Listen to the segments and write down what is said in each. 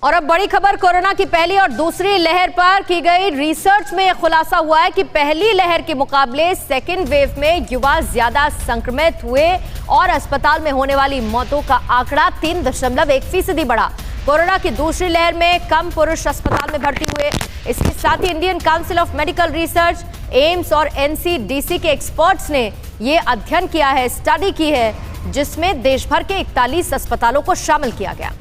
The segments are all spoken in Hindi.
और अब बड़ी खबर, कोरोना की पहली और दूसरी लहर पर की गई रिसर्च में खुलासा हुआ है कि पहली लहर के मुकाबले सेकेंड वेव में युवा ज्यादा संक्रमित हुए और अस्पताल में होने वाली मौतों का आंकड़ा 3.1% बढ़ा। कोरोना की दूसरी लहर में कम पुरुष अस्पताल में भर्ती हुए। इसके साथ ही Indian council of medical research, AIIMS और एनसीडीसी के एक्सपर्ट्स ने ये अध्ययन किया है, स्टडी की है, जिसमें देश भर के 41 अस्पतालों को शामिल किया गया।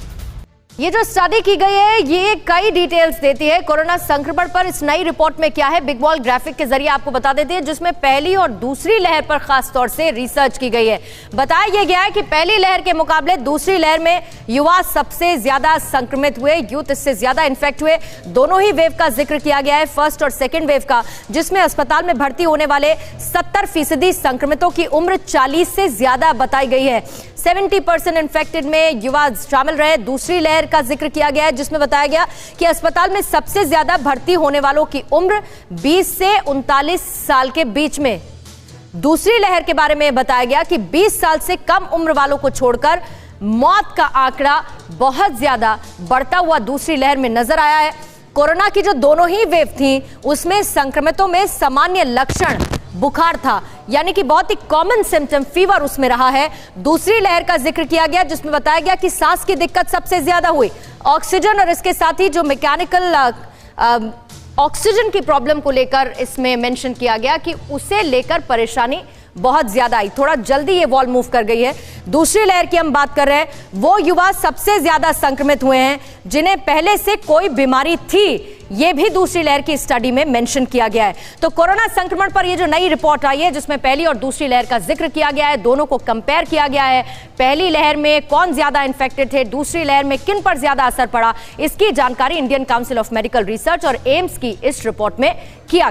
ये जो स्टडी की गई है ये कई डिटेल्स देती है कोरोना संक्रमण पर। इस नई रिपोर्ट में क्या है, बिग वॉल ग्राफिक के जरिए आपको बता देते हैं, जिसमें पहली और दूसरी लहर पर खास तौर से रिसर्च की गई है। बताया यह गया है कि पहली लहर के मुकाबले दूसरी लहर में युवा सबसे ज्यादा संक्रमित हुए, यूथ इससे ज्यादा इन्फेक्ट हुए। दोनों ही वेव का जिक्र किया गया है, फर्स्ट और सेकेंड वेव का, जिसमें अस्पताल में भर्ती होने वाले 70% संक्रमितों की उम्र 40 से ज्यादा बताई गई है। 70% इन्फेक्टेड में युवा शामिल रहे। दूसरी लहर का जिक्र किया गया है, जिसमें बताया गया कि अस्पताल में सबसे ज्यादा भर्ती होने वालों की उम्र 20 से 39 साल के बीच में। दूसरी लहर के बारे में बताया गया कि 20 साल से कम उम्र वालों को छोड़कर मौत का आंकड़ा बहुत ज्यादा बढ़ता हुआ दूसरी लहर में नजर आया है। कोरोना की जो दोनों ही वेव थी उसमें संक्रमितों में सामान्य लक्षण बुखार था, यानी कि बहुत ही कॉमन सिम्टम फीवर उसमें रहा है। दूसरी लहर का जिक्र किया गया, जिसमें बताया गया कि सांस की दिक्कत सबसे ज्यादा हुई। ऑक्सीजन और इसके साथ ही जो मैकेनिकल ऑक्सीजन की प्रॉब्लम को लेकर इसमें मेंशन किया गया कि उसे लेकर परेशानी बहुत ज्यादा आई, थोड़ा जल्दी ये वॉल मूव कर गई है। दूसरी लहर की हम बात कर रहे हैं, वो युवा सबसे ज्यादा संक्रमित हुए हैं जिन्हें पहले से कोई बीमारी थी, ये भी दूसरी लहर की स्टडी में मेंशन किया गया है। तो कोरोना संक्रमण पर ये जो नई रिपोर्ट आई है, जिसमें पहली और दूसरी लहर का जिक्र किया गया है, दोनों को कंपेयर किया गया है। पहली लहर में कौन ज्यादा इन्फेक्टेड थे, दूसरी लहर में किन पर ज्यादा असर पड़ा, इसकी जानकारी Indian council of medical research और एम्स की इस रिपोर्ट में किया गया।